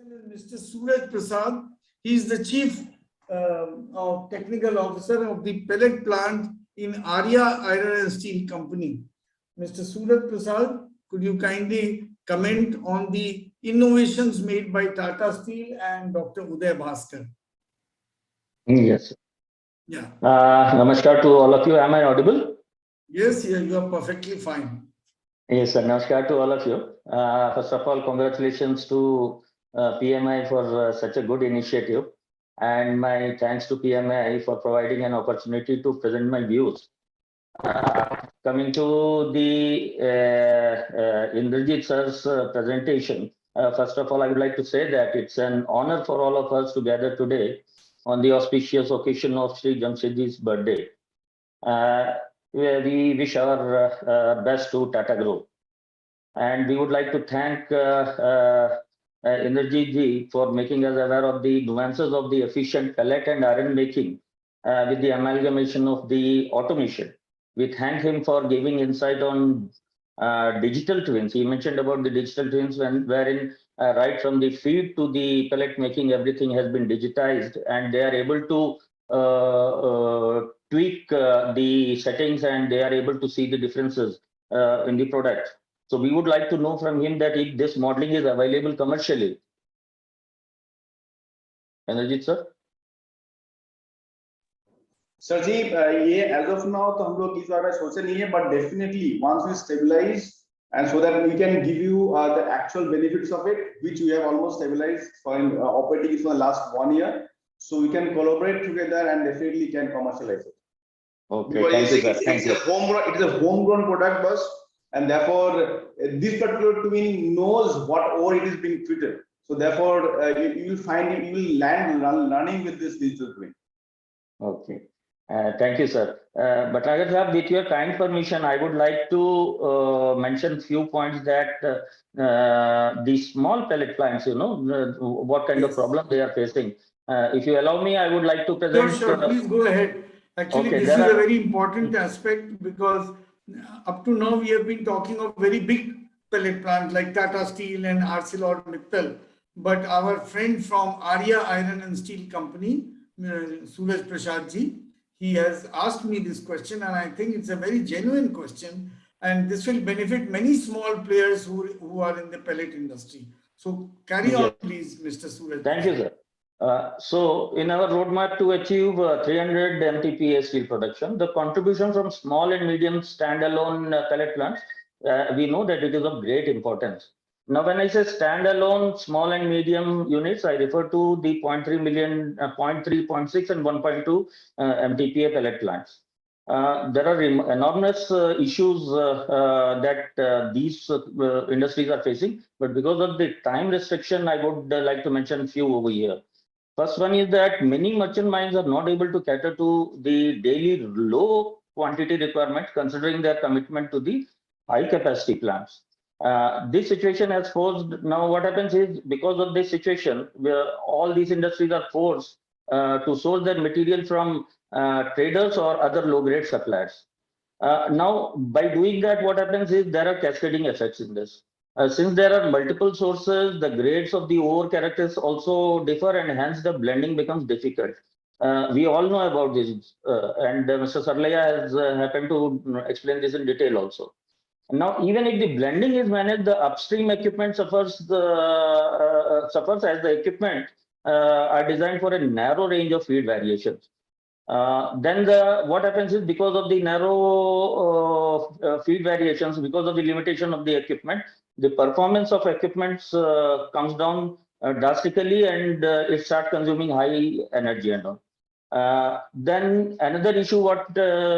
Mr. Suraj Prasad. He is the Chief of Technical Officer of the Pellet Plant in Arya Iron and Steel Company. Mr. Suraj Prasad, could you kindly comment on the innovations made by Tata Steel and Dr. Uday Bhaskar? Yes. Yeah. Namaskar to all of you. Am I audible? Yes, yeah, you are perfectly fine. Yes, sir. Namaskar to all of you. First of all, congratulations to PMAI for such a good initiative. And my thanks to PMAI for providing an opportunity to present my views. Coming to the Indrajit sir's presentation, first of all, I would like to say that it's an honor for all of us to gather today on the auspicious occasion of Sri Jamshedji's birthday. Where we wish our best to Tata Group. And we would like to thank Indrajit ji for making us aware of the nuances of the efficient pellet and iron making with the amalgamation of the automation. We thank him for giving insight on digital twins. He mentioned about the digital twins wherein right from the feed to the pellet making, everything has been digitized and they are able to tweak the settings and they are able to see the differences in the product. So we would like to know from him that if this modeling is available commercially. Indrajit sir? Sir ji ये age of now तो हम लोग इस बारे में सोचे नहीं है but definitely once we stabilise and so that we can give you the actual benefits of it which we have almost stabilized for operating it for the last 1 year, so we can collaborate together and definitely can commercialize it. Okay, thank you, sir. It is a homegrown product bus, and therefore this particular twin knows what ore it is being treated, so therefore you will find you will land running with this digital twin. Okay. Thank you, sir. But Nagar sir, with your kind permission, I would like to mention few points that the small pellet plants, you know, what kind of problem they are facing. If you allow me, I would like to present. Sure, please go ahead. Actually, okay, this is a very important aspect because up to now we have been talking of very big pellet plants like Tata Steel and ArcelorMittal, but our friend from Arya Iron and Steel Company, Suraj Prasad ji, he has asked me this question and I think it's a very genuine question and this will benefit many small players who are in the pellet industry. So carry on, please, Mr. Suraj. Thank you, sir. So in our roadmap to achieve 300 MTPA steel production, the contribution from small and medium standalone pellet plants, we know that it is of great importance. Now, when I say standalone small and medium units, I refer to the 0.3 million, 0.3, 0.6 and 1.2 MTPA pellet plants. There are enormous issues that these industries are facing, but because of the time restriction, I would like to mention a few over here. First one is that many merchant mines are not able to cater to the daily low quantity requirement, considering their commitment to the high capacity plants. This situation has forced, now what happens is because of this situation, where all these industries are forced to source their material from traders or other low grade suppliers. Now, by doing that, what happens is there are cascading effects in this. Since there are multiple sources, the grades of the ore characters also differ and hence the blending becomes difficult. We all know about this and Mr. Sarlaya has happened to explain this in detail also. Now, even if the blending is managed, the upstream equipment suffers as the equipment are designed for a narrow range of feed variations. Then what happens is because of the narrow feed variations, because of the limitation of the equipment, the performance of equipments comes down drastically and it starts consuming high energy and all. Then another issue what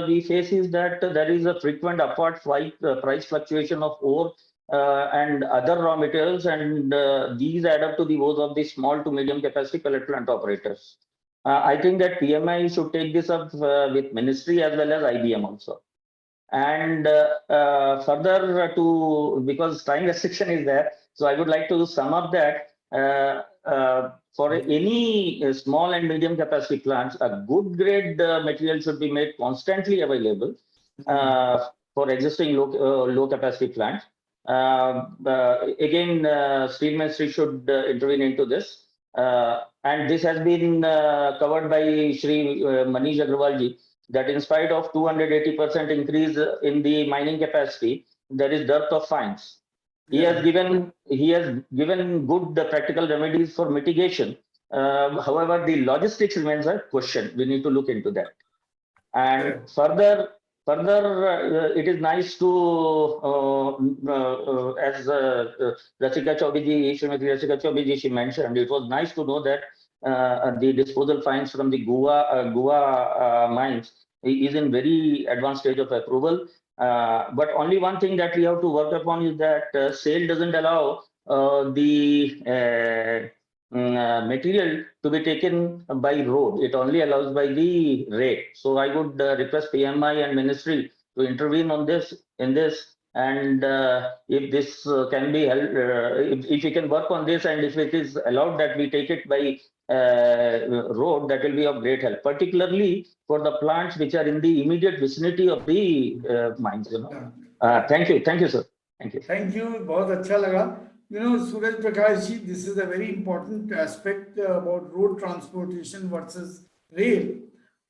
we face is that there is a frequent upward price fluctuation of ore and other raw materials, and these add up to the woes of the small to medium capacity pellet plant operators. I think that PMI should take this up with ministry as well as IBM also. And further because time restriction is there, so I would like to sum up that for any small and medium capacity plants, a good grade material should be made constantly available for existing low capacity plants. Again, Steel Ministry should intervene into this. And this has been covered by Shri Manish Agrawalji, that in spite of 280% increase in the mining capacity, there is dearth of fines. He has given good practical remedies for mitigation. However, the logistics remains a question. We need to look into that. And further, it is nice to, as Rasika Chaubiji, Srimati Rasika Chaubiji, she mentioned, it was nice to know that the disposal fines from the Goa mines is in very advanced stage of approval. But only one thing that we have to work upon is that SAIL doesn't allow the material to be taken by road. It only allows by the rail. So I would request PMI and Ministry to intervene on this, and if this can be held, if we can work on this, and if it is allowed that we take it by road, that will be of great help, particularly for the plants which are in the immediate vicinity of the mines. Thank you, sir. Thank you. Thank you. बहुत अच्छा लगा. You know, Suraj Prakash ji, this is a very important aspect about road transportation versus rail.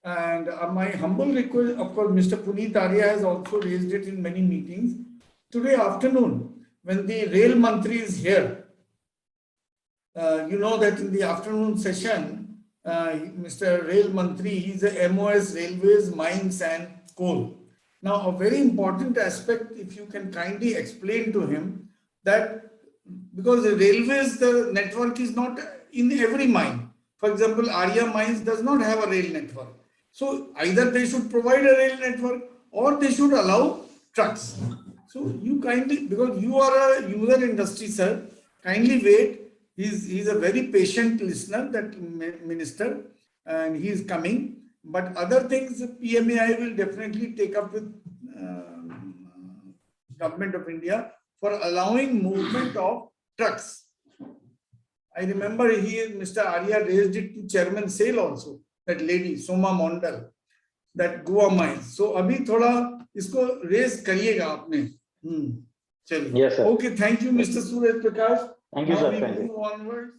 And my humble request, of course, Mr. Puneet Arya has also raised it in many meetings. Today afternoon, when the rail mantri is here, you know that in the afternoon session, Mr. Rail Mantri, he's a MOS, Railways, Mines and Coal. Now, a very important aspect, if you can kindly explain to him that because the railways, the network is not in every mine. For example, Arya Mines does not have a rail network. So either they should provide a rail network or they should allow trucks. So you kindly, because you are a user industry, sir, kindly wait. He's a very patient listener, that minister, and he is coming. But other things, PMAI will definitely take up with Government of India for allowing movement of trucks. I remember Mr. Arya raised it to Chairman SAIL also, that lady, Soma Mondal, that Goa mines. So, abhi thoda isko raise kariyega aapne. Yes, sir. Okay, thank you, Mr. Suraj Prakash. Thank you, now sir. we Thank move you. onwards.